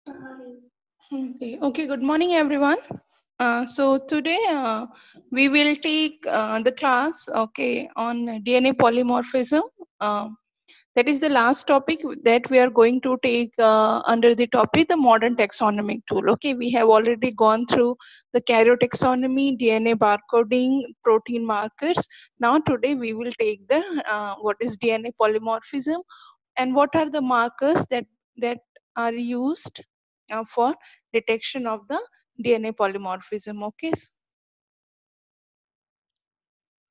Okay, good morning, everyone. So today we will take the class, okay, on DNA polymorphism. Uh, that is the last topic that we are going to take under the topic the modern taxonomic tool. Okay, we have already gone through the karyotaxonomy, DNA barcoding, protein markers. Now today we will take the what is DNA polymorphism and what are the markers that are used for detection of the DNA polymorphism.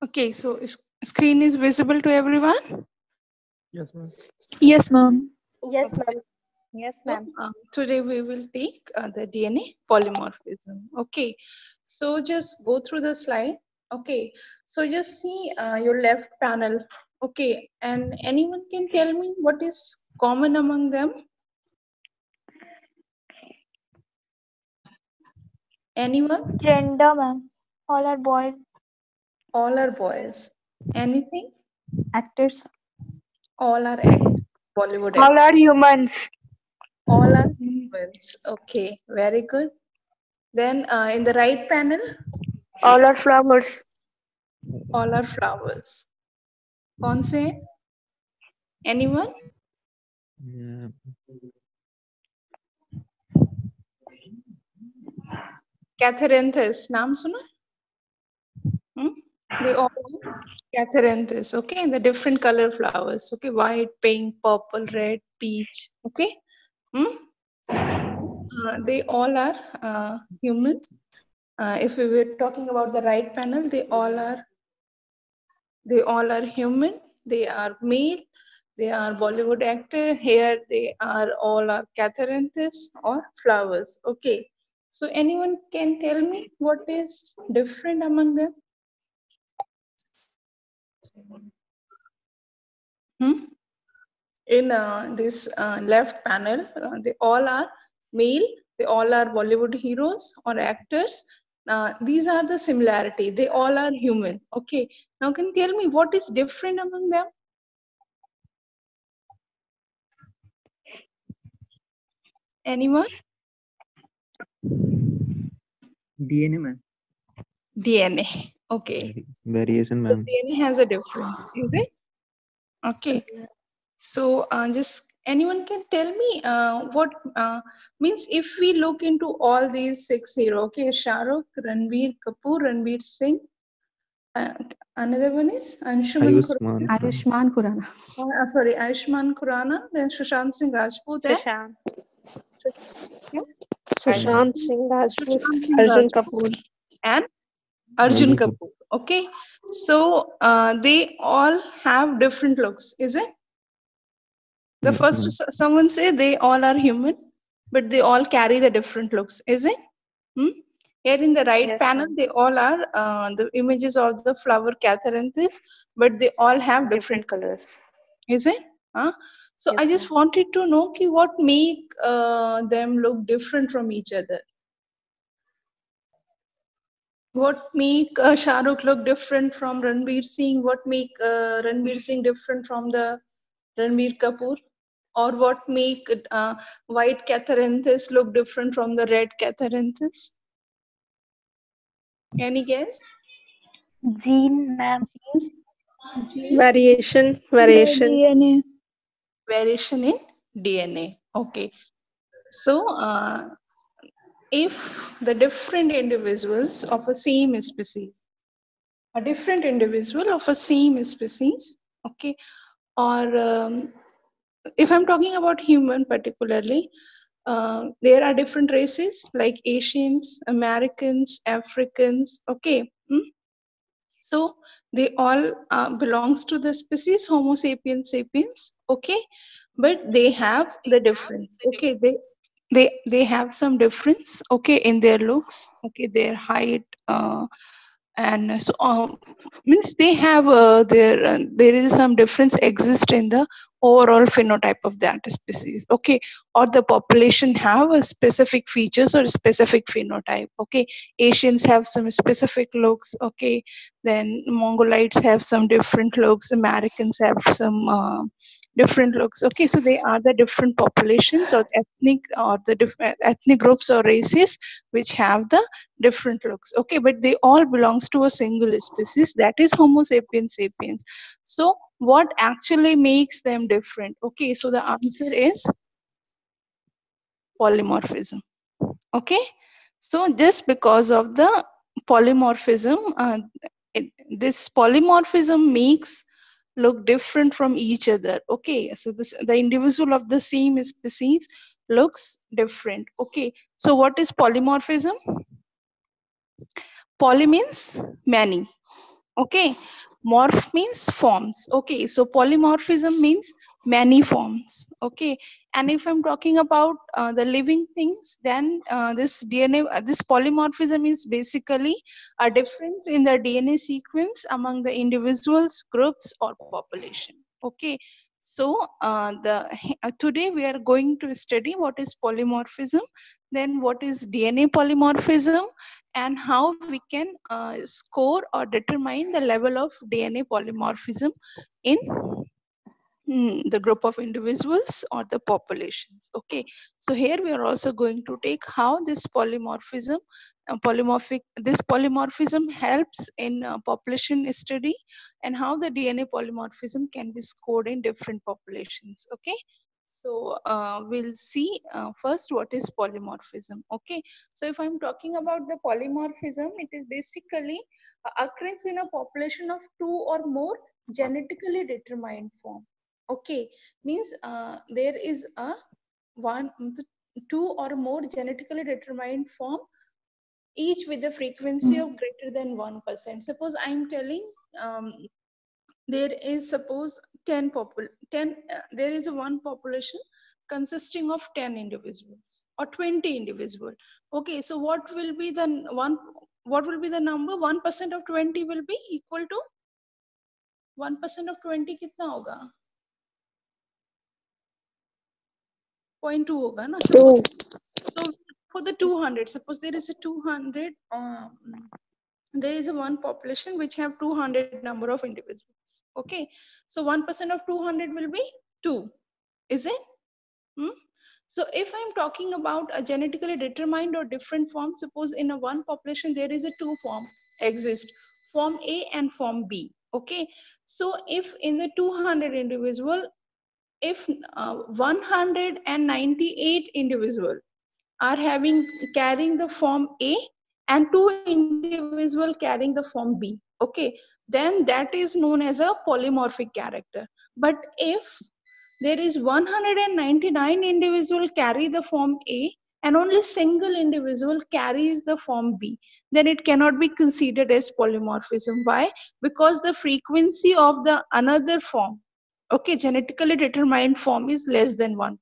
Okay, so screen is visible to everyone. Yes, ma'am. Yes, ma'am. Yes, Okay. ma'am. Yes, So ma'am. today we will take the DNA polymorphism. Okay, so just go through the slide. Okay, so just see your left panel. Okay, and anyone can tell me what is common among them? Anyone? Gender, ma'am. All are boys. All are boys. Anything? Actors. All are act Bollywood All actors. are humans. All are humans. Okay, very good. Then in the right panel, All are flowers. all are flowers. कौन से हैं? Anyone? Yeah. Catharanthus. नाम सुना? They all are Catharanthus. Okay, the different color flowers. Okay, white, pink, purple, red, peach. Okay. Hmm? They all are human. If we were talking about the right panel, they all are human. They are male. They are Bollywood actor. Here they are all are Catharanthus or flowers. Okay. So anyone can tell me what is different among them? Hmm? In this left panel, they all are male. They all are Bollywood heroes or actors. These are the similarity. They all are human. Okay. Now can you tell me what is different among them? Anyone? DNA, ma'am. DNA. Okay. Variation, The ma'am. DNA has a difference, is it? Okay. So just anyone can tell me what means if we look into all these six heroes. Okay, Shah Rukh, Ranbir Kapoor, Ranbir Singh. Uh, Another one is Anshuman Ayushman. Khurrana. Ayushman Khurrana. Sorry, Ayushman Khurrana. Then Sushant Singh Rajput and Sushant. yeah, Sushant Singh Rajput. Sushant Singh Arjun Rajput Kapoor. and Arjun Arjun Kapoor. Kapoor. Okay, so they all have different looks, is it? The Yes, first ma'am. someone say they all are human, but they all carry the different looks, is it? Hmm? Here in the right Yes, panel, ma'am. they all are the images of the flower Catharanthus, but they all have different Different colors, colors. is it? Huh? So I Yes, just ma'am. wanted to know ki, what make them look different from each other. What make Shah Rukh look different from Ranveer Singh? What make Ranveer Singh different from the Ranveer Kapoor? Or what make white Catharanthus look different from the red Catharanthus? Any guess? Gene, ma'am. Gene Variation. DNA. variation in DNA. Okay. So, if the different individuals of a same species, a different individual of a same species, okay, or if I'm talking about human particularly, there are different races like Asians, Americans, Africans, okay. So they all belongs to the species Homo sapiens sapiens, okay, but they have the difference, okay. They have some difference, okay, in their looks, okay, their height, and so means they have there is some difference exist in the overall phenotype of that species, okay, or the population have a specific features or specific phenotype, okay. Asians have some specific looks, okay, then Mongolites have some different looks, Americans have some different looks. Okay, so they are the different populations or the different ethnic groups or races which have the different looks. Okay, but they all belongs to a single species, that is Homo sapiens sapiens. So what actually makes them different? Okay, so the answer is polymorphism. Okay, so just because of the polymorphism, this polymorphism makes look different from each other. Okay, so the individual of the same species looks different. Okay, so what is polymorphism? Poly means many. Okay, morph means forms. Okay, so polymorphism means many forms. Okay, and if I'm talking about the living things, then this DNA, this polymorphism is basically a difference in the DNA sequence among the individuals, groups, or population. Okay, so today we are going to study what is polymorphism, then what is DNA polymorphism, and how we can score or determine the level of DNA polymorphism in the group of individuals or the populations. Okay, so here we are also going to take how this polymorphism this polymorphism helps in population study, and how the DNA polymorphism can be scored in different populations. Okay, so we'll see first what is polymorphism. Okay, so if I'm talking about the polymorphism, it is basically occurrence in a population of two or more genetically determined form. Okay, means there is a two or more genetically determined form, each with a frequency of greater than 1%. Suppose I'm telling there is, suppose 10 there is a one population consisting of 10 individuals or 20 individual. Okay, so what will be the number? 1% of 20 will be equal to 1% of 20 कितना होगा? 0.2 होगा ना? So for the 200, suppose there is a 200 there is a one population which have 200 number of individuals. Okay, so 1% of 200 will be 2, is it? So if I'm talking about a genetically determined or different form, suppose in a one population there is a two form exist, form A and form B. Okay, so if in the 200 individual, if 198 individual are carrying the form A and two individual carrying the form B, okay, then that is known as a polymorphic character. But if there is 199 individual carry the form A and only single individual carries the form B, then it cannot be considered as polymorphism. Why? Because the frequency of the another form, okay, genetically determined form is less than 1%.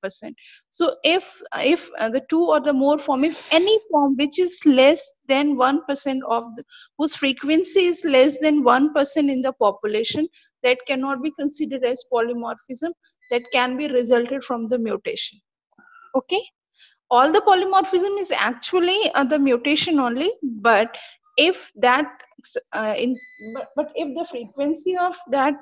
So if the two or the more form, if any form which is less than 1% of whose frequency is less than 1% in the population, that cannot be considered as polymorphism, that can be resulted from the mutation. Okay, all the polymorphism is actually the mutation only, but if that but if the frequency of that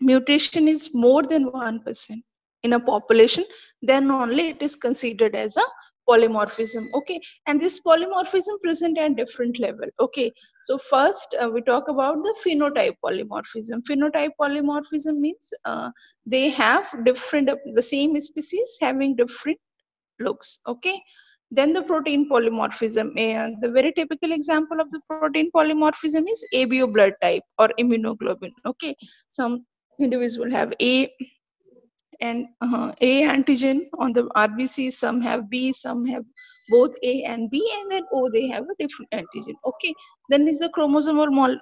mutation is more than 1% in a population, then only it is considered as a polymorphism. Okay, and this polymorphism present at different level. Okay, so first we talk about the phenotype polymorphism. Phenotype polymorphism means they have different, the same species having different looks. Okay, then the protein polymorphism, the very typical example of the protein polymorphism is ABO blood type or immunoglobulin. Okay, some individual have A and A antigen on the RBC, some have B, some have both A and B, and then O they have a different antigen. Okay, then is the chromosomal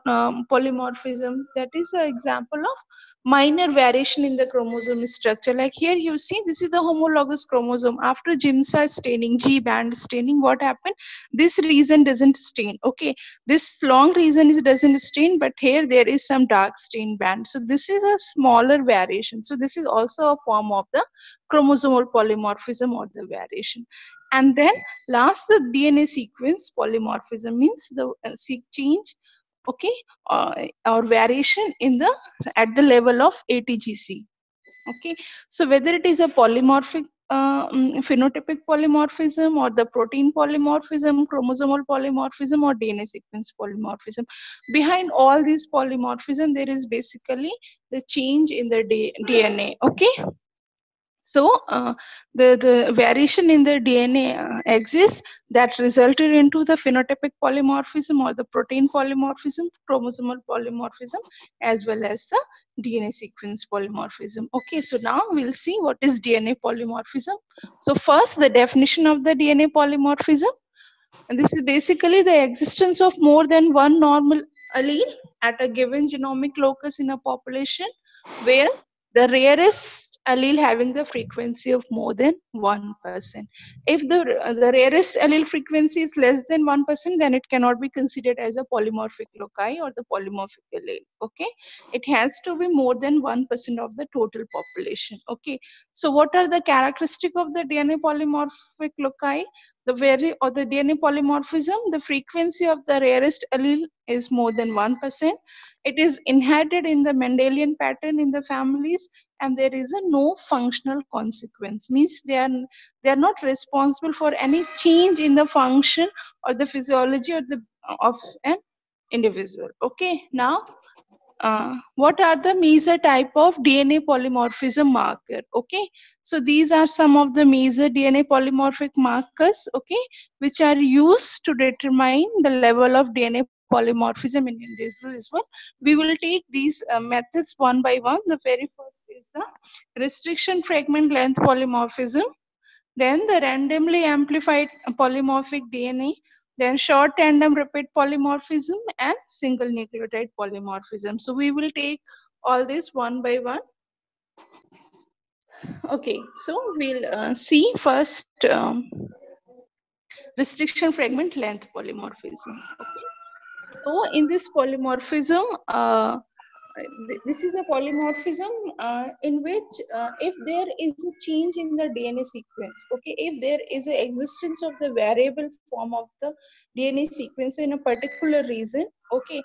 polymorphism. That is an example of minor variation in the chromosome structure. Like here you see, this is the homologous chromosome. After GIMSA staining, G band staining, what happened? This region doesn't stain. Okay, this long region is doesn't stain, but here there is some dark stain band. So this is a smaller variation. So this is also a form of the chromosomal polymorphism or the variation. And then last, the DNA sequence polymorphism means the change, okay, or variation in the at the level of ATGC. Okay, so whether it is a polymorphic phenotypic polymorphism or the protein polymorphism, chromosomal polymorphism, or DNA sequence polymorphism, behind all these polymorphism there is basically the change in the DNA. Okay, so the variation in the DNA exists that resulted into the phenotypic polymorphism or the protein polymorphism, chromosomal polymorphism, as well as the DNA sequence polymorphism. Okay, so now we'll see what is DNA polymorphism. So first, the definition of the DNA polymorphism. And this is basically the existence of more than one normal allele at a given genomic locus in a population where the rarest allele having the frequency of more than 1%. If the rarest allele frequency is less than 1%, then it cannot be considered as a polymorphic loci or the polymorphic allele. Okay, it has to be more than 1% of the total population. Okay, so what are the characteristics of the DNA polymorphic loci? The DNA polymorphism, the frequency of the rarest allele is more than 1%. It is inherited in the Mendelian pattern in the families, and there is a no functional consequence. Means they are not responsible for any change in the function or the physiology of an individual. Okay, now what are the major type of DNA polymorphism marker? Okay, so these are some of the major DNA polymorphic markers, okay, which are used to determine the level of DNA polymorphism in individuals. We will take these methods one by one. The very first is the restriction fragment length polymorphism, then the randomly amplified polymorphic DNA, then short tandem repeat polymorphism, and single nucleotide polymorphism. So we will take all this one by one. Okay, so we'll see first restriction fragment length polymorphism. Okay, so in this polymorphism, this is a polymorphism in which if there is a change in the DNA sequence, okay, if there is an existence of the variable form of the DNA sequence in a particular region, okay,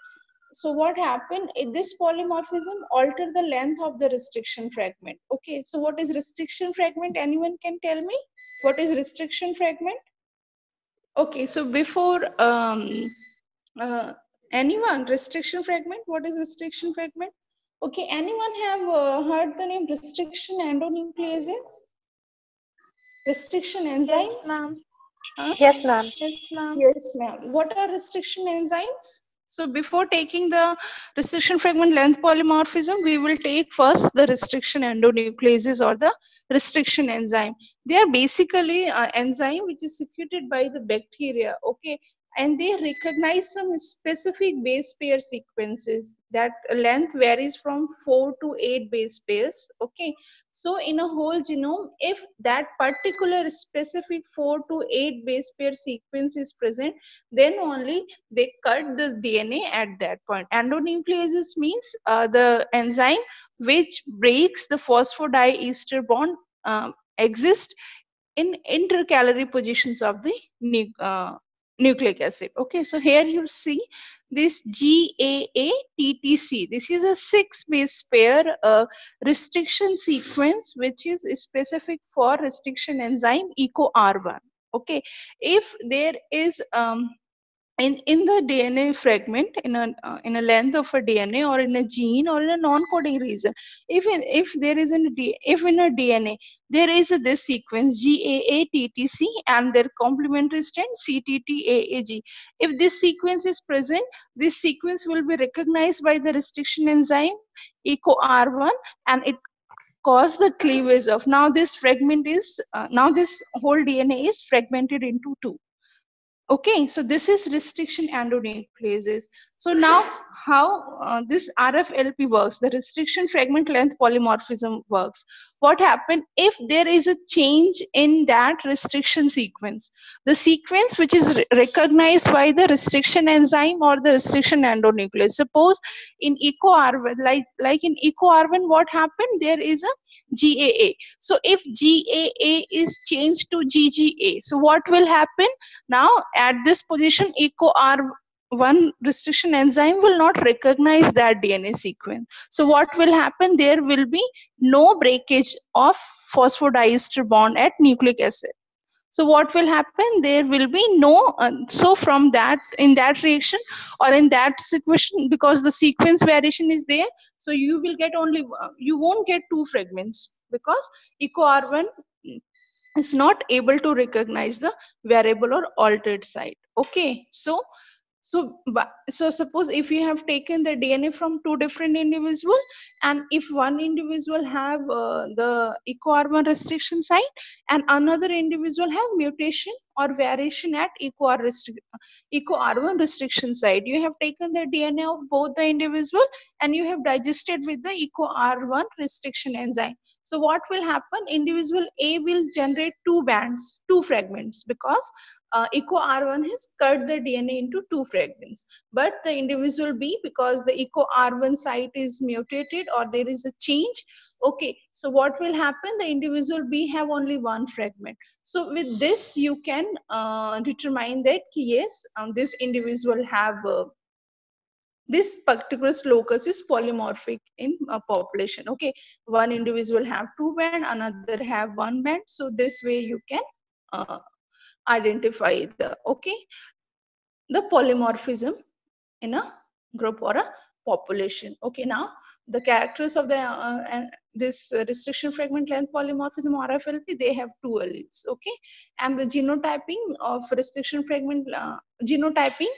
so what happened in this polymorphism alter the length of the restriction fragment. Okay, so what is restriction fragment? Anyone can tell me what is restriction fragment? Okay, so before anyone, restriction fragment, what is restriction fragment? Okay, anyone have heard the name restriction endonucleases? Restriction enzymes? Yes, ma'am. Huh? Yes, ma'am. Yes, ma'am. Yes, ma'am. What are restriction enzymes? So before taking the restriction fragment length polymorphism, we will take first the restriction endonucleases or the restriction enzyme. They are basically an enzyme which is secreted by the bacteria, okay, and they recognize some specific base pair sequences that length varies from 4 to 8 base pairs, okay. So in a whole genome, if that particular specific 4 to 8 base pair sequence is present, then only they cut the DNA at that point. Endonucleases means the enzyme which breaks the phosphodiester bond exist in intercalary positions of the nucleic acid. Okay, so here you see this GAA-TTC. This is a 6 base pair restriction sequence which is specific for restriction enzyme EcoR1. Okay, if there is in the DNA fragment, in a length of a DNA or in a gene or in a non-coding region, if there is if in a DNA there is this sequence GAA-TTC and their complementary strand CTT-AAG, if this sequence is present, this sequence will be recognized by the restriction enzyme EcoR1 and it cause the cleavage of, now this fragment is now this whole DNA is fragmented into two. Okay, so this is restriction endonucleases. So now how this RFLP works, the restriction fragment length polymorphism works. What happened if there is a change in that restriction sequence? The sequence which is recognized by the restriction enzyme or the restriction endonuclease. Suppose in EcoR1, like in EcoR1, what happened? There is a GAA. So if GAA is changed to GGA, so what will happen? Now at this position EcoR one restriction enzyme will not recognize that DNA sequence. So what will happen? There will be no breakage of phosphodiester bond at nucleic acid. So what will happen? There will be no, so from that, in that reaction or in that sequence, because the sequence variation is there, so you will get only, you won't get two fragments, because EcoR1 is not able to recognize the variable or altered site. Okay, so suppose if you have taken the DNA from two different individual, and if one individual have the EcoR1 restriction site and another individual have mutation or variation at EcoR1 restriction site, you have taken the DNA of both the individual and you have digested with the EcoR1 restriction enzyme. So what will happen? Individual A will generate two bands, two fragments, because EcoR1 has cut the DNA into two fragments. But the individual B, because the EcoR1 site is mutated or there is a change, okay, so what will happen? The individual B have only one fragment. So with this you can determine that yes, this individual have this particular locus is polymorphic in population. Okay, one individual have two band, another have one band. So this way you can identify the polymorphism in a group or a population. Okay, now the characters of the this restriction fragment length polymorphism RFLP, they have two alleles. Okay, and the genotyping of restriction fragment genotyping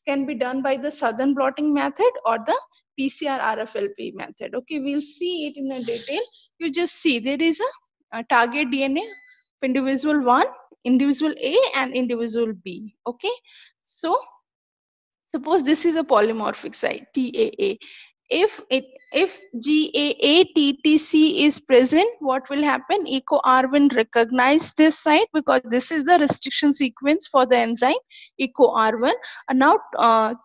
can be done by the Southern blotting method or the PCR RFLP method. Okay, we'll see it in a detail. You just see there is a target DNA of individual 1, individual A and individual B. Okay, so suppose this is a polymorphic site TAA. If GAA-TTC is present, what will happen? EcoR1 recognize this site because this is the restriction sequence for the enzyme EcoR1. And now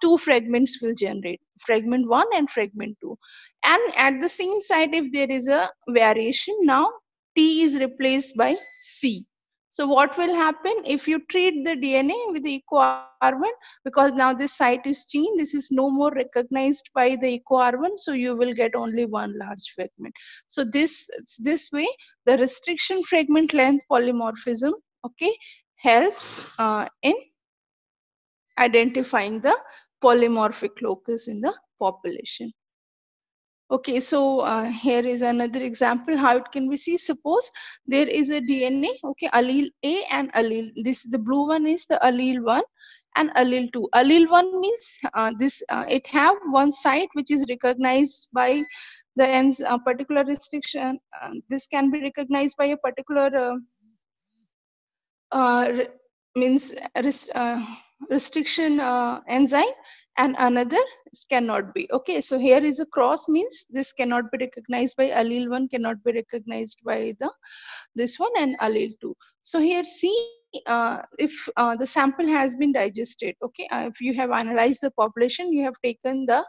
two fragments will generate, fragment 1 and fragment 2. And at the same site, if there is a variation, now T is replaced by C. So what will happen if you treat the DNA with the EcoR1, because now this site is changed, this is no more recognized by the EcoR1, so you will get only one large fragment. So this way, the restriction fragment length polymorphism, okay, helps in identifying the polymorphic locus in the population. Okay, so here is another example how it can be seen. Suppose there is a DNA, okay, allele A and allele, this the blue one is the allele 1 and allele 2. Allele 1 means it have one site which is recognized by the particular restriction. This can be recognized by a particular restriction enzyme, and another cannot be. Okay, so here is a cross, means this cannot be recognized by allele 1, cannot be recognized by this one, and allele 2. So here see, if the sample has been digested, okay, if you have analyzed the population, you have taken the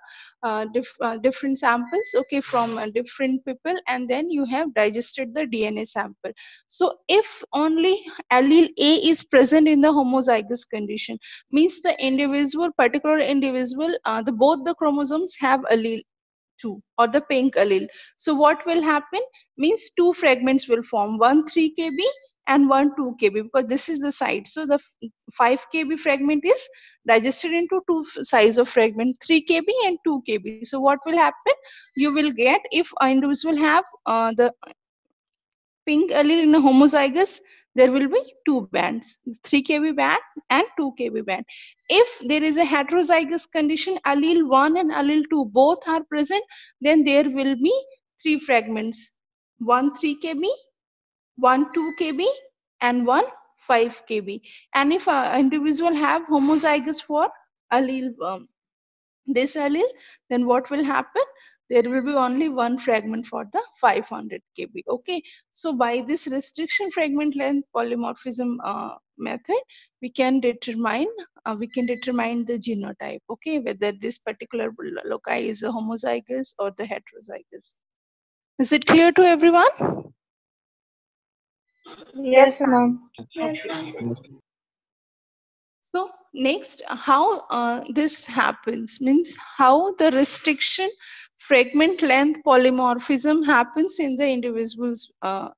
different samples, okay, from different people, and then you have digested the DNA sample. So if only allele A is present in the homozygous condition, means the particular individual, both the chromosomes have allele 2 or the pink allele. So what will happen? Means two fragments will form, one 3 kb and one 2 kb, because this is the site. So the 5 kb fragment is digested into two size of fragment, 3 kb and 2 kb. So what will happen? You will get, if an individual have the pink allele in a homozygous, there will be two bands, 3 kb band and 2 kb band. If there is a heterozygous condition, allele 1 and allele 2 both are present, then there will be three fragments, one 3 kb, one 2 kb and one 5 kb. And if an individual have homozygous for allele this allele, then what will happen? There will be only one fragment for the 500 kb. Okay, so by this restriction fragment length polymorphism method, we can determine the genotype, okay, whether this particular loci is a homozygous or the heterozygous. Is it clear to everyone? Yes, ma'am. Yes. So next, how this happens means how the restriction fragment length polymorphism happens in the individuals.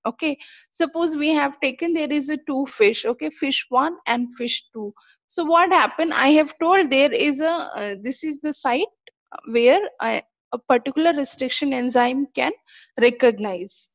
Okay, suppose we have taken there is a two fish, okay, fish 1 and fish 2. So what happened, I have told there is a this is the site where a particular restriction enzyme can recognize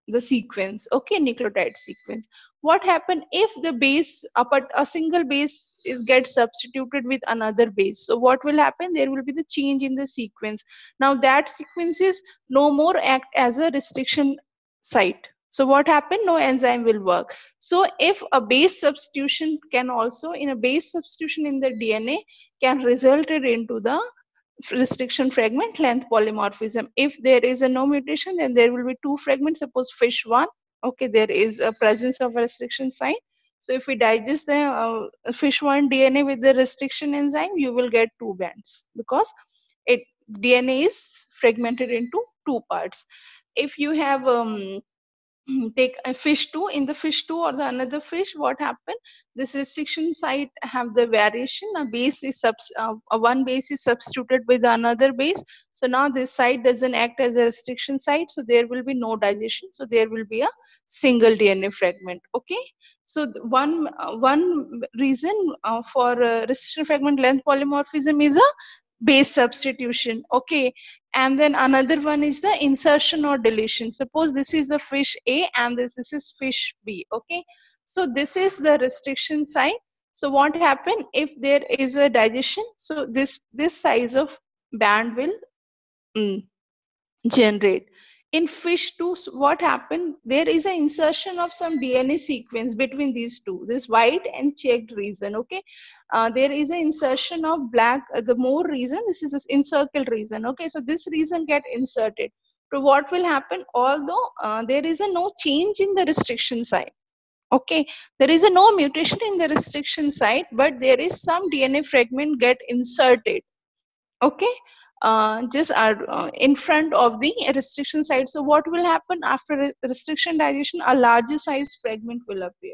the sequence, okay, nucleotide sequence. What happen if the base a single base is gets substituted with another base? So what will happen, there will be the change in the sequence. Now that sequence is no more act as a restriction site. So what happened, no enzyme will work. So if a base substitution can also, in a base substitution in the DNA can result it into the restriction fragment length polymorphism. If there is a no mutation, then there will be two fragments. Suppose fish 1, okay, there is a presence of a restriction site. So if we digest the fish 1 DNA with the restriction enzyme, you will get two bands because it DNA is fragmented into two parts. If you have take a fish 2, in the fish 2 or the another fish, what happened, this restriction site have the variation, a base is one base is substituted with another base. So now this site doesn't act as a restriction site, so there will be no digestion, so there will be a single DNA fragment. Okay, so one reason for restriction fragment length polymorphism is a base substitution. Okay, and then another one is the insertion or deletion. Suppose this is the fish A and this is fish B. Okay, so this is the restriction site. So what happen if there is a digestion, so this size of band will generate. In fish 2, what happened, there is an insertion of some DNA sequence between these two, this white and checked region. Okay, there is an insertion of black, the more region, this is this encircled region. Okay, so this region get inserted. So what will happen, although there is a no change in the restriction site, okay, there is a no mutation in the restriction site, but there is some DNA fragment get inserted, okay, just in front of the restriction site. So what will happen after restriction digestion, a larger size fragment will appear.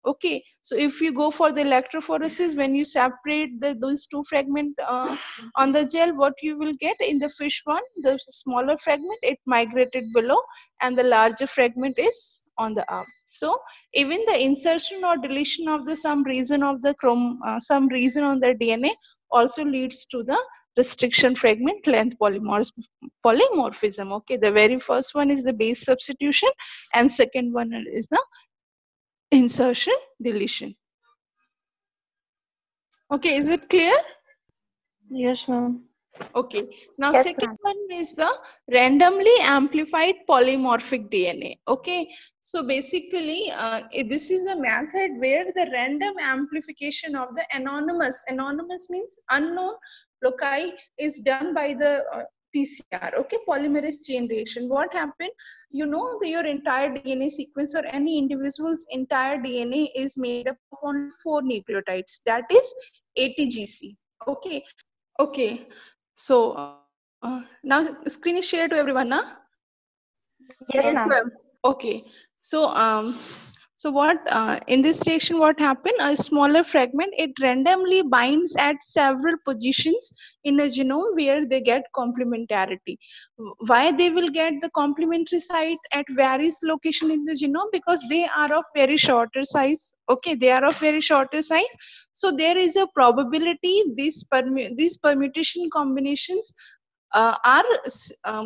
Okay, so if you go for the electrophoresis, when you separate those two fragments on the gel, what you will get in the fish 1, the smaller fragment it migrated below and the larger fragment is on the arm. So even the insertion or deletion of the some region of the some region on the DNA also leads to the restriction fragment length polymorphism. Okay, the very first one is the base substitution and second one is the insertion deletion. Okay, is it clear? Yes, ma'am. Okay, now Yes, second ma'am. one is the randomly amplified polymorphic DNA. Okay, so basically this is the method where the random amplification of the anonymous means unknown loci is done by the PCR, okay, polymerase chain reaction. What happened, you know, your entire DNA sequence or any individual's entire DNA is made up of only 4 nucleotides, that is ATGC. Okay, okay, so now screen is shared to everyone, na? Yes, ma'am. Okay, so so what in this reaction what happened, a smaller fragment it randomly binds at several positions in a genome where they get complementarity. Why they will get the complementary site at various location in the genome? Because they are of very shorter size. Okay, they are of very shorter size, so there is a probability these permutation combinations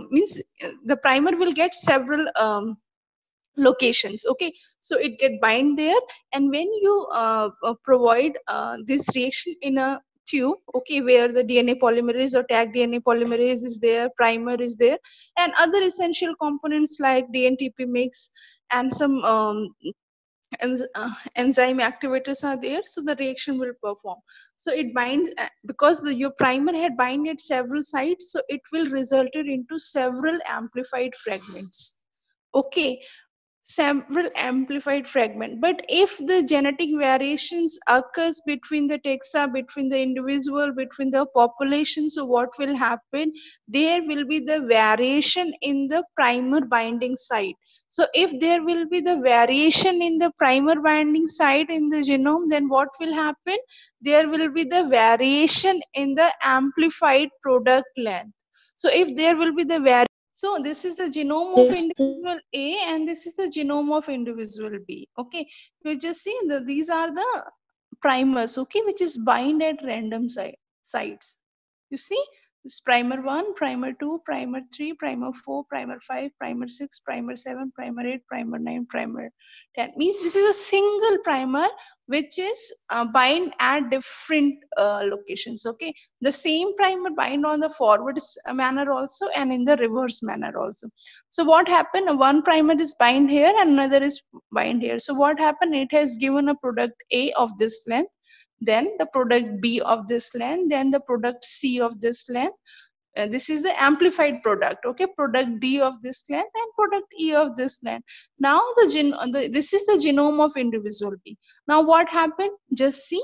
means the primer will get several locations. Okay, so it get bind there, and when you provide this reaction in a tube, okay, where the DNA polymerase or tag DNA polymerase is there, primer is there, and other essential components like DNTP mix and some enzyme activators are there, so the reaction will perform. So it binds because your primer had bind at several sites, so it will result into several amplified fragments. Okay, several amplified fragment. But if the genetic variations occurs between the taxa, between the individual, between the population, so what will happen? There will be the variation in the primer binding site. So if there will be the variation in the primer binding site in the genome, then what will happen? There will be the variation in the amplified product length. So if there will be the variation, so this is the genome of Yes. individual A and this is the genome of individual B. Okay, you just see that these are the primers, okay, which is bind at random sites. You see, this primer 1, primer 2, primer 3, primer 4, primer 5, primer 6, primer 7, primer 8, primer 9, primer 10. Means this is a single primer which is bind at different locations. Okay, the same primer bind on the forward manner also and in the reverse manner also. So what happened? One primer is bind here and another is bind here. So what happened? It has given a product A of this length, then the product B of this length, then the product C of this length. This is the amplified product, okay, product D of this length and product E of this length. Now this is the genome of individual B. Now what happened? Just see.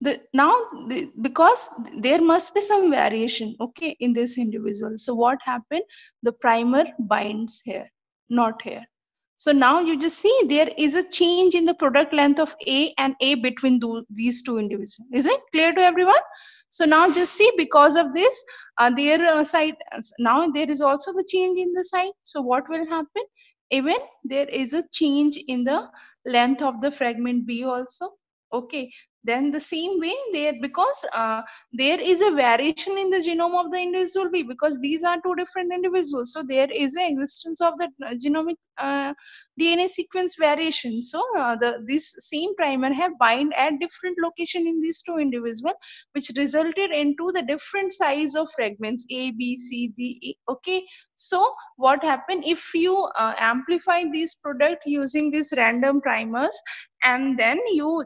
Because there must be some variation, okay, in this individual. So what happened? The primer binds here, not here. So now you just see there is a change in the product length of A and A between these two individuals. Is it clear to everyone? So now just see, because of this, their site, now there is also the change in the site. So what will happen? Even there is a change in the length of the fragment B also. Okay, then the same way there, because there is a variation in the genome of the individual B, because these are two different individuals, so there is an existence of the genomic DNA sequence variation. So this same primer have bind at different location in these two individuals, which resulted into the different size of fragments A, B, C, D, E. Okay, so what happen if you amplify this product using these random primers, and then you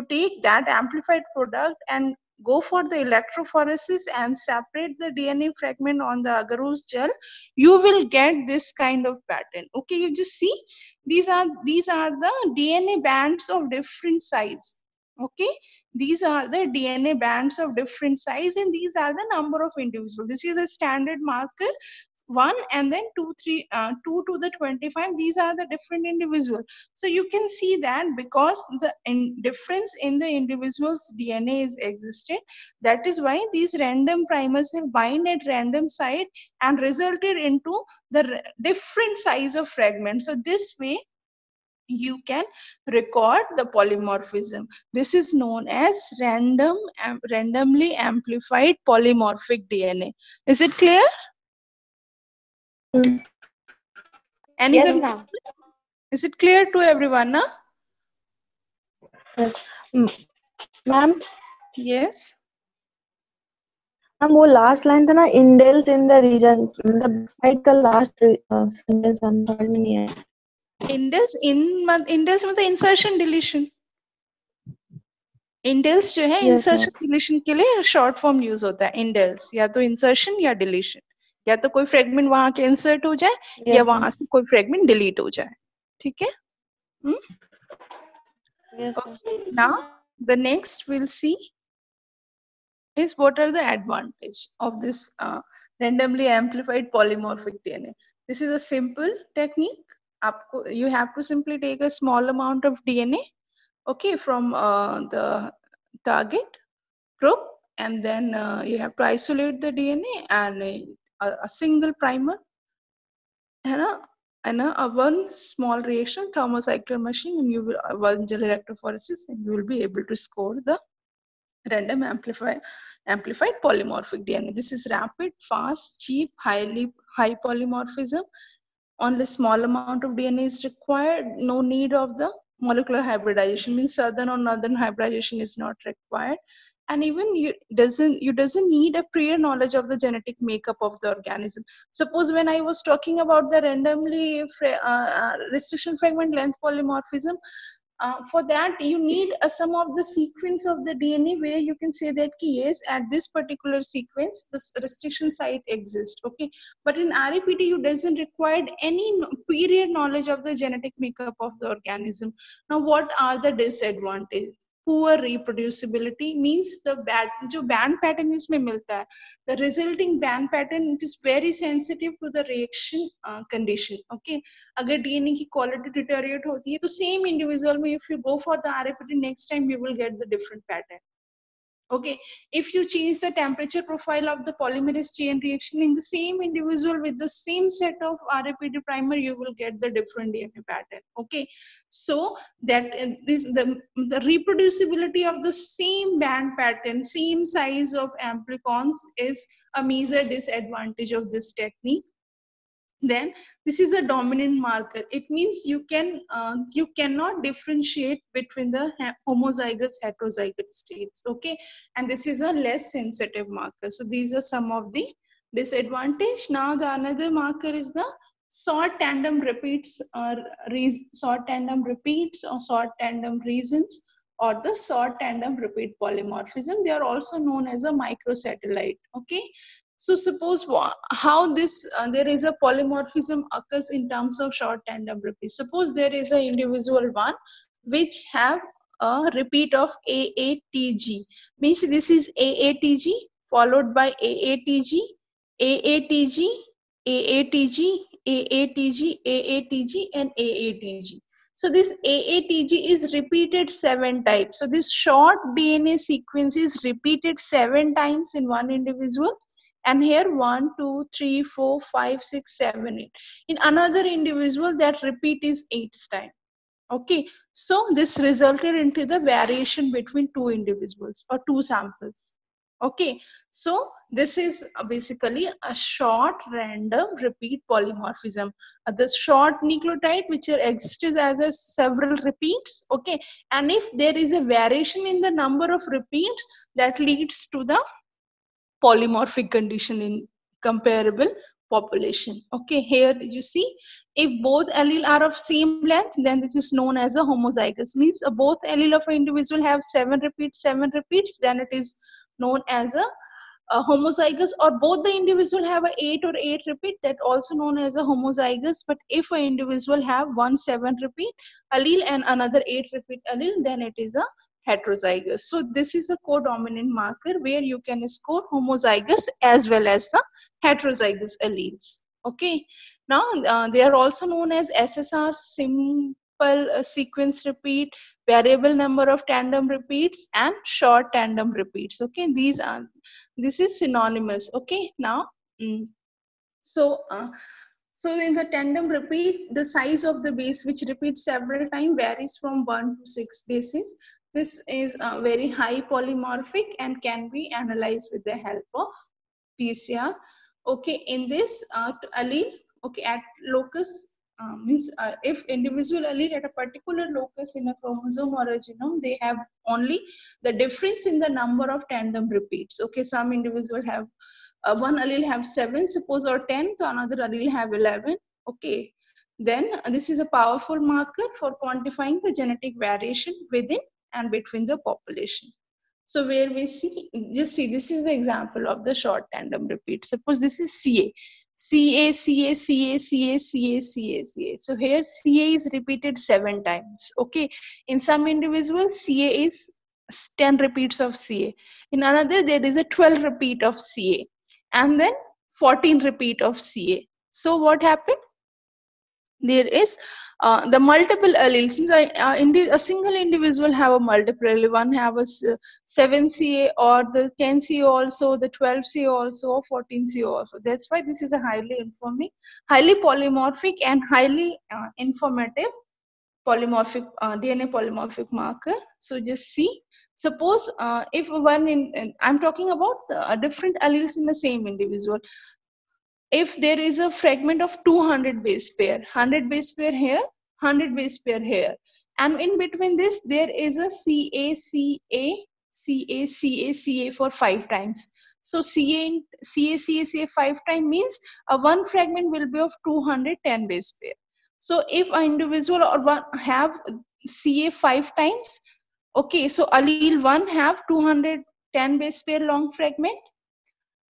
take that amplified product and go for the electrophoresis and separate the DNA fragment on the agarose gel, you will get this kind of pattern. Okay, you just see, these are the DNA bands of different size. Okay, these are the DNA bands of different size, and these are the number of individuals. This is the standard marker 1, and then 2 2 to the 25. These are the different individuals. So you can see that because the difference in the individual's DNA is existed, that is why these random primers have bind at random site and resulted into the different size of fragments. So this way you can record the polymorphism. This is known as randomly amplified polymorphic DNA. Is it clear? Any Yes, confusion? ma'am. Is it clear to everyone? Na? Ma'am Yes. Ma'am वो last line था ना, इंडेल्स in the reason, मतलब side का last sentence ma'am समझ में नहीं आया. इंडेल्स मतलब इंसर्शन डिलीशन. इंडेल्स जो है Yes, इंसर्शन डिलीशन के लिए शॉर्ट फॉर्म यूज होता है. इंडेल्स या तो इंसर्शन या डिलीशन, या तो कोई फ्रेगमेंट वहां के इंसर्ट हो जाए या Yes, वहां ma'am. से कोई फ्रेगमेंट डिलीट हो जाए. ठीक है. Yes, ma'am. Okay. Now the next we'll see is what are the advantage of this randomly amplified polymorphic DNA. This is a simple technique. You have to simply take a small amount of DNA, okay, from the target group, and then you have to isolate the DNA and a single primer and a one small reaction thermocycler machine, and you will one gel electrophoresis, and you will be able to score the random amplified polymorphic DNA. This is rapid, fast, cheap, high polymorphism. Only small amount of DNA is required. No need of the molecular hybridization, means southern or northern hybridization is not required. And even you doesn't need a prior knowledge of the genetic makeup of the organism. Suppose when I was talking about the randomly restriction fragment length polymorphism, For that, you need a sum of the sequence of the DNA where you can say that yes, at this particular sequence, this restriction site exists. Okay, but in RAPD, you doesn't require any period knowledge of the genetic makeup of the organism. Now, what are the disadvantages? Poor reproducibility means the जो band pattern इसमें मिलता है, the resulting band pattern, it is very sensitive to the reaction condition. Okay, अगर DNA की quality deteriorate होती है तो same individual में if you go for the RAPD next time you will get the different pattern. Okay, if you change the temperature profile of the polymerase chain reaction in the same individual with the same set of RAPD primer, you will get the different DNA pattern. Okay, so that the reproducibility of the same band pattern, same size of amplicons is a major disadvantage of this technique. Then this is a dominant marker. It means you cannot differentiate between the homozygous heterozygous states. Okay, and this is a less sensitive marker. So these are some of the disadvantage. Now the another marker is the short tandem repeats or short tandem repeats or short tandem regions, or the short tandem repeat polymorphism. They are also known as a microsatellite. Okay, so suppose how this there is a polymorphism occurs in terms of short tandem repeats. Suppose there is an individual one which have a repeat of AATG. Means this is AATG followed by AATG, AATG, AATG, AATG, AATG, and AATG. So this AATG is repeated 7 times. So this short DNA sequence is repeated 7 times in one individual. And here 1, 2, 3, 4, 5, 6, 7, 8. In another individual, that repeat is 8 times. Okay, so this resulted into the variation between 2 individuals or 2 samples. Okay, so this is basically a short random repeat polymorphism. The short nucleotide which exists as a several repeats. Okay, and if there is a variation in the number of repeats, that leads to the polymorphic condition in comparable population. Okay, here you see if both allele are of same length, then this is known as a homozygous. Means both allele of an individual have 7 repeats, then it is known as a homozygous. Or both the individual have a 8 or 8 repeat, that also known as a homozygous. But if an individual have 1 7 repeat allele and another 8 repeat allele, then it is a heterozygous. So this is a codominant marker where you can score homozygous as well as the heterozygous alleles. Okay, now they are also known as SSR, simple sequence repeat, variable number of tandem repeats, and short tandem repeats. Okay, this is synonymous. Okay, now so in the tandem repeat, the size of the base which repeats several times varies from 1 to 6 bases. This is very high polymorphic and can be analyzed with the help of PCR. Okay, in this allele, okay, at locus means if individual allele at a particular locus in a chromosome or a genome, they have only the difference in the number of tandem repeats. Okay, some individual have one allele have 7, suppose, or 10, so another allele have 11. Okay, then this is a powerful marker for quantifying the genetic variation within and between the population. So where we see, just see, this is the example of the short tandem repeat. Suppose this is CA. CA, CA, CA, CA, CA, CA, CA. So here CA is repeated 7 times. Okay. In some individuals, CA is 10 repeats of CA. In another, there is a 12 repeat of CA. And then 14 repeat of CA. So what happened? There is the multiple alleles. Since a single individual have a multiple allele, one have a 7 CA or the 10 CA also, the 12 CA also, or 14 CA also. That's why this is a highly polymorphic and highly informative polymorphic DNA polymorphic marker. So just see, suppose if I'm talking about different alleles in the same individual. If there is a fragment of 200 base pair, 100 base pair here, 100 base pair here, and in between this there is a CA, CA, CA, CA, CA for 5 times. So CA, CA, CA, CA 5 times means one fragment will be of 210 base pair. So if an individual or one have CA 5 times, okay, so allele 1 have 210 base pair long fragment.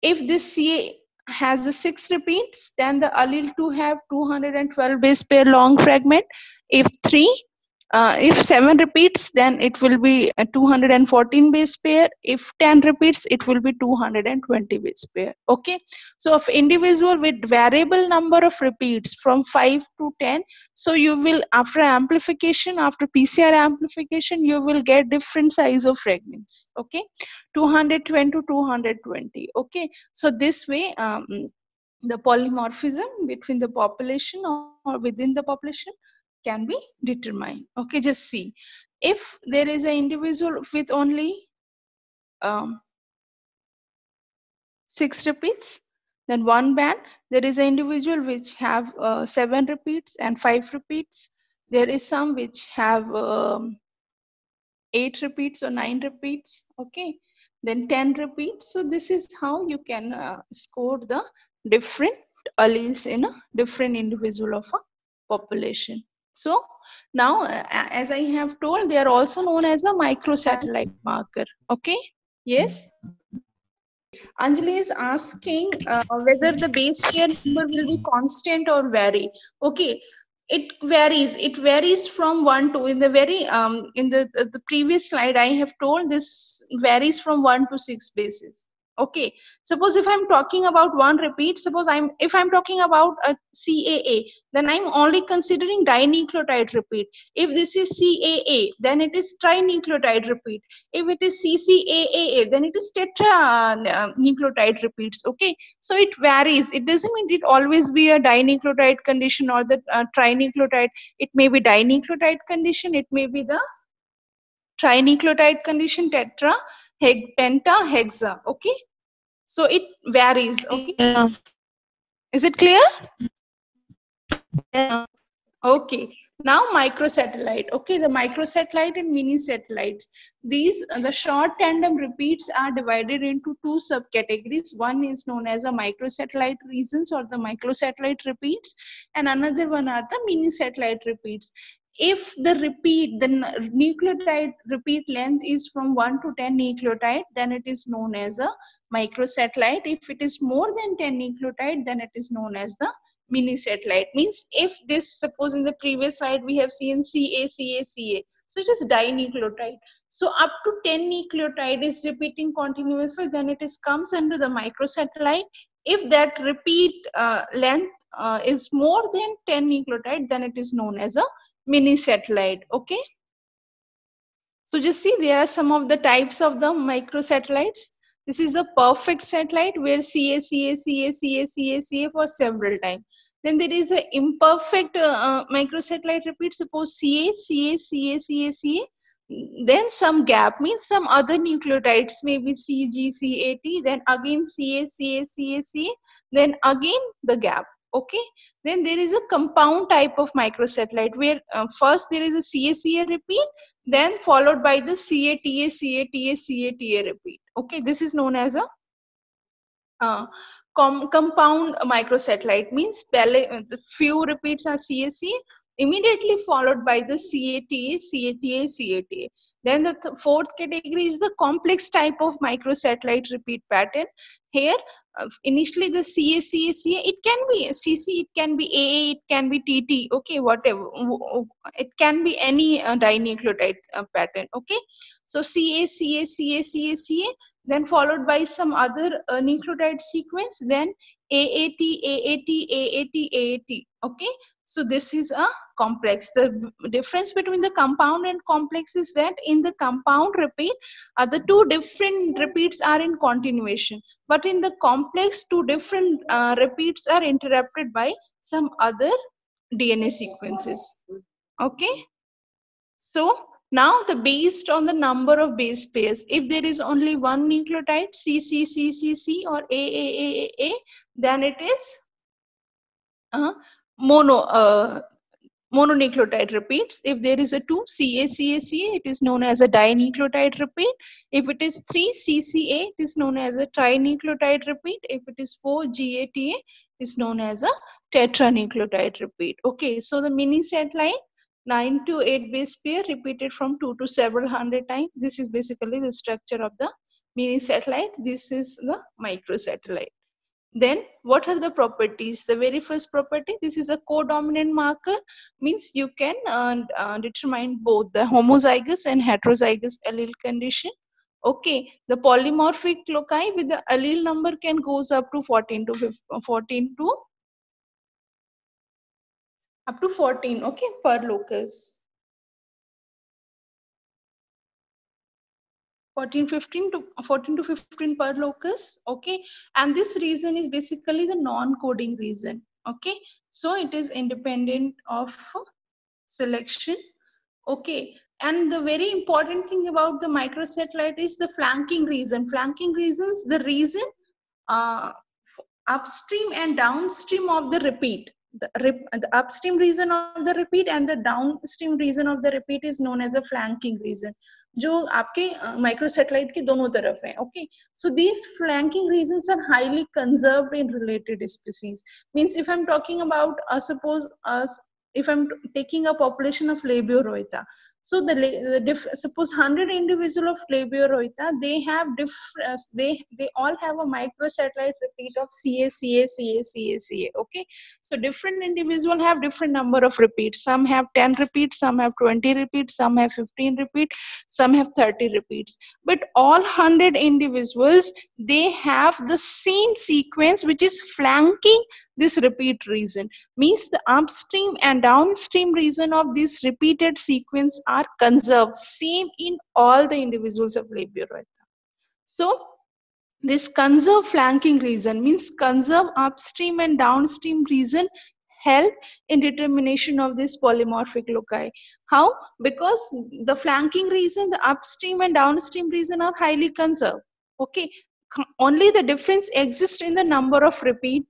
If this CA has a 6 repeats, then the allele 2 have 212 base pair long fragment. If 7 repeats, then it will be a 214 base pair. If 10 repeats, it will be 220 base pair. Okay, so of individual with variable number of repeats from 5 to 10, so you will, after amplification, after PCR amplification, you will get different size of fragments. Okay, 220 to 220. Okay, so this way the polymorphism between the population or within the population can be determined. Okay, just see, if there is an individual with only 6 repeats, then one band, there is an individual which have 7 repeats and 5 repeats. There is some which have 8 repeats or 9 repeats. Okay, then 10 repeats. So this is how you can score the different alleles in a different individual of a population. So now, as I have told, they are also known as a microsatellite marker. Okay, yes. Anjali is asking whether the base pair number will be constant or vary. Okay, it varies. It varies from 1 to, in the very in the previous slide I have told, this varies from 1 to 6 bases. Okay, suppose if I'm talking about one repeat, suppose if I'm talking about a CAA, then I'm only considering dinucleotide repeat. If this is CAA, then it is trinucleotide repeat. If it is CCAA, then it is tetranucleotide repeats. Okay, so it varies. It doesn't mean it always be a dinucleotide condition or the trinucleotide. It may be dinucleotide condition, it may be the trinucleotide condition, tetra, penta, hexa. Okay, so it varies. Okay, Yeah. is it clear? Yeah. Okay, now microsatellite. Okay, the microsatellite and mini satellites. These, the short tandem repeats are divided into two subcategories. One is known as a microsatellite regions or the microsatellite repeats, and another one are the mini satellite repeats. If the repeat, the nucleotide repeat length is from 1 to 10 nucleotide, then it is known as a microsatellite. If it is more than 10 nucleotide, then it is known as the mini satellite. Means if this, suppose in the previous slide we have seen CA, so it is dinucleotide. So up to 10 nucleotide is repeating continuously, then it is comes under the microsatellite. If that repeat length is more than 10 nucleotide, then it is known as a mini satellite. Okay, so just see, there are some of the types of the microsatellites. This is the perfect satellite where CA for several times. Then there is an imperfect microsatellite repeat. Suppose CA, then some gap, means some other nucleotides, maybe CG, CAT, then again CA, then again the gap. Okay, then there is a compound type of microsatellite where first there is a CA repeat, then followed by the CATA repeat. Okay, this is known as a compound microsatellite. Means few repeats are CAC, immediately followed by the CATA. Then the fourth category is the complex type of microsatellite repeat pattern. Here initially the CA, it can be CC, it can be AA, it can be TT. Okay, whatever, it can be any dinucleotide pattern. Okay, so CA, then followed by some other nucleotide sequence, then AAT. Okay, so this is a complex. The difference between the compound and complex is that in the compound repeat, the two different repeats are in continuation, but in the complex, two different repeats are interrupted by some other DNA sequences. Okay, so now the based on the number of base pairs, if there is only one nucleotide, CC or AAA, then it is mononucleotide repeats. If there is a 2 CA, it is known as a dinucleotide repeat. If it is 3 CCA, it is known as a trinucleotide repeat. If it is 4 GATA, is known as a tetranucleotide repeat. Okay, so the mini satellite 9 to 8 base pair repeated from 2 to several hundred times. This is basically the structure of the mini satellite. This is the microsatellite. Then what are the properties? The very first property, this is a codominant marker, means you can determine both the homozygous and heterozygous allele condition. Okay, the polymorphic loci with the allele number can goes up to 14 to 14, okay, per locus. 14 to 15 per locus, okay, and this region is basically the non-coding region, okay, so it is independent of selection, okay. And the very important thing about the microsatellite is the flanking region. Flanking regions, the region upstream and downstream of the repeat. The upstream region of the repeat and the downstream region of the repeat is known as a flanking region, जो आपके microsatellite के दोनों तरफ है. Okay, so these flanking regions are highly conserved in related species. Means if I'm talking about suppose if I'm taking a population of Labiorhoita, so suppose 100 individual of Labiorhoita, they have they all have a microsatellite repeat of CA. Okay, so different individual have different number of repeats. Some have 10 repeats, some have 20 repeats, some have 15 repeats, some have 30 repeats. But all 100 individuals, they have the same sequence which is flanking this repeat region. Means the upstream and downstream region of this repeated sequence are conserved same in all the individuals of Labiorhoita. So this conserve flanking region means conserve upstream and downstream region help in determination of this polymorphic loci. How? Because the flanking region, the upstream and downstream region are highly conserved. Okay, only the difference exists in the number of repeat.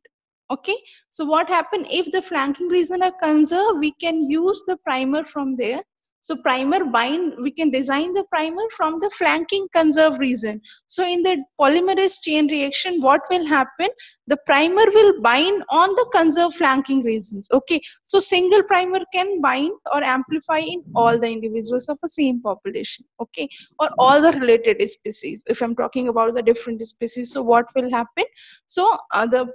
Okay, so what happened if the flanking region are conserved, we can use the primer from there. So primer bind, we can design the primer from the flanking conserved region. So in the polymerase chain reaction, what will happen? The primer will bind on the conserved flanking regions. Okay, so single primer can bind or amplify in all the individuals of a same population. Okay, or all the related species. If I'm talking about the different species, so what will happen? So the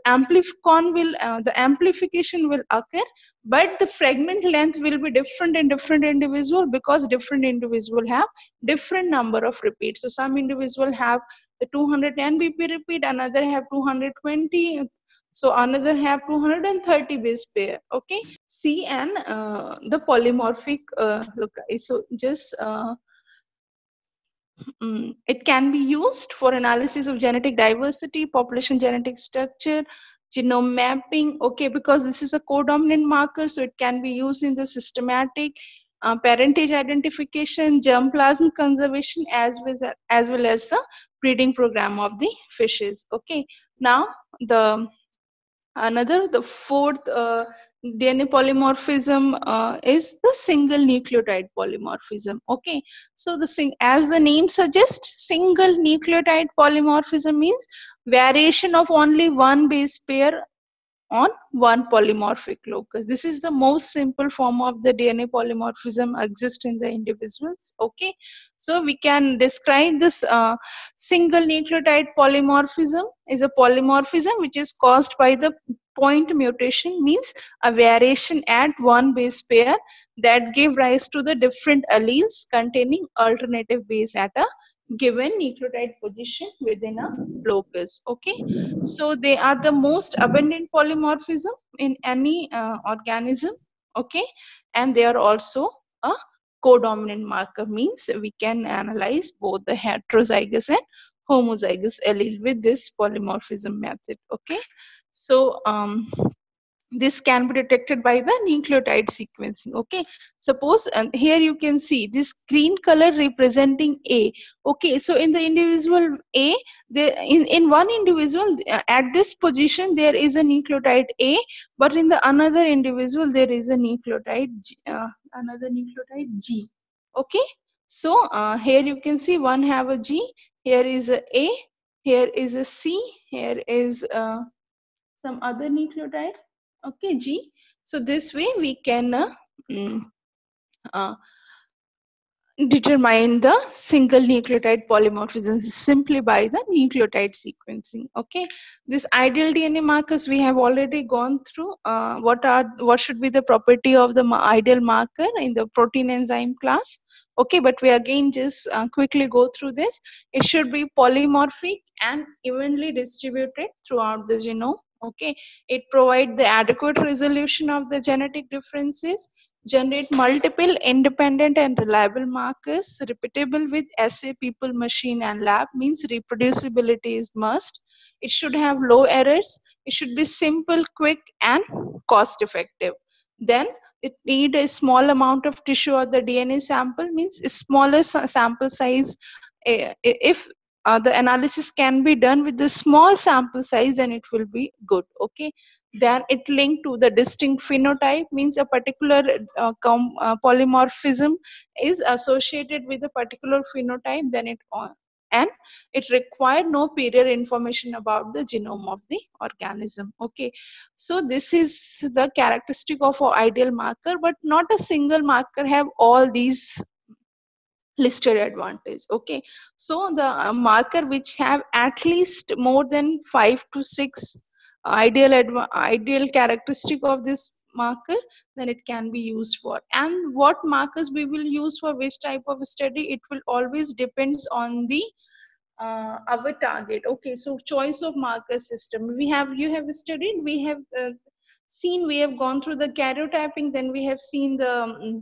amplification will occur, but the fragment length will be different in different individual because different individual have different number of repeats. So some individual have the 210 BP repeat, another have 220, so another have 230 base pair. Okay, see, and the polymorphic loci. So just it can be used for analysis of genetic diversity, population genetic structure, genome mapping. Okay, because this is a codominant marker, so it can be used in the systematic parentage identification, germplasm conservation, as well as the breeding program of the fishes. Okay, now the fourth DNA polymorphism is the single nucleotide polymorphism. Okay, so as the name suggests, single nucleotide polymorphism means variation of only one base pair on one polymorphic locus. This is the most simple form of the DNA polymorphism exist in the individuals. Okay, so we can describe this single nucleotide polymorphism is a polymorphism which is caused by the point mutation, means a variation at one base pair that give rise to the different alleles containing alternative base at a given nucleotide position within a locus. Okay, so they are the most abundant polymorphism in any organism. Okay, and they are also a codominant marker, means we can analyze both the heterozygous and homozygous allele with this polymorphism method. Okay, so this can be detected by the nucleotide sequencing. Okay, suppose here you can see this green color representing A. Okay, so in the individual A, there in one individual at this position there is a nucleotide A, but in the another individual there is a nucleotide G. Okay, so here you can see one have a G, here is a A, here is a C, here is some other nucleotide, okay, G. So this way we can determine the single nucleotide polymorphism simply by the nucleotide sequencing. Okay, this ideal DNA markers we have already gone through. What should be the property of the ideal marker in the protein enzyme class? Okay, but we again just quickly go through this. It should be polymorphic and evenly distributed throughout the genome. Okay, it provides the adequate resolution of the genetic differences, generate multiple independent and reliable markers, repeatable with assay, people, machine, and lab, means reproducibility is must. It should have low errors. It should be simple, quick, and cost effective. Then it need a small amount of tissue or the DNA sample, means a smaller sample size. If the analysis can be done with the small sample size, then it will be good. Okay, then it linked to the distinct phenotype, means a particular polymorphism is associated with a particular phenotype, then and it required no period information about the genome of the organism. Okay, so this is the characteristic of our ideal marker, but not a single marker have all these listed advantage. Okay, so the marker which have at least more than 5 to 6 ideal characteristic of this marker, then it can be used for. And what markers we will use for which type of study, it will always depends on the our target. Okay, so choice of marker system, you have studied, we have seen, we have gone through the karyotyping, then we have seen the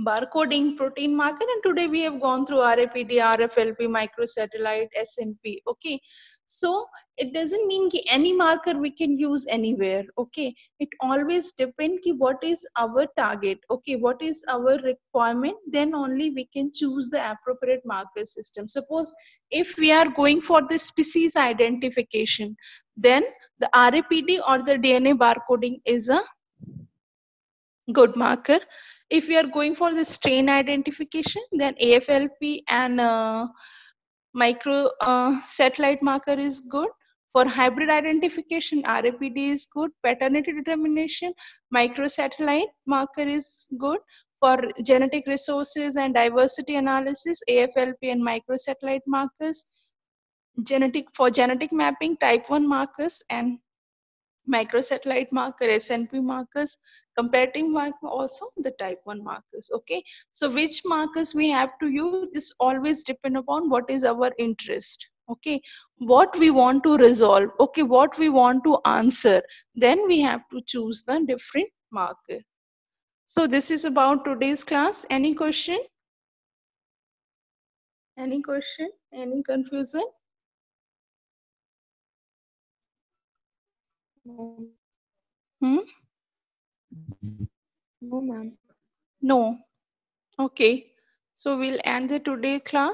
barcoding protein marker, and today we have gone through RAPD, RFLP, microsatellite, SNP. Okay, so it doesn't mean ki any marker we can use anywhere. Okay, it always depends ki what is our target. Okay, what is our requirement, then only we can choose the appropriate marker system. Suppose if we are going for the species identification, then the RAPD or the DNA barcoding is a good marker. If we are going for the strain identification, then AFLP and micro satellite marker is good. For hybrid identification, RAPD is good. Paternity determination, microsatellite marker is good. For genetic resources and diversity analysis, AFLP and microsatellite markers. For genetic mapping, type 1 markers and microsatellite marker, SNP markers, comparative marker, also the type 1 markers. Okay, so which markers we have to use is always depend upon what is our interest. Okay, what we want to resolve, okay, what we want to answer, then we have to choose the different marker. So this is about today's class. Any question? Any question? Any confusion? No, Hmm? no, ma'am. No. Okay, so we'll end the today class.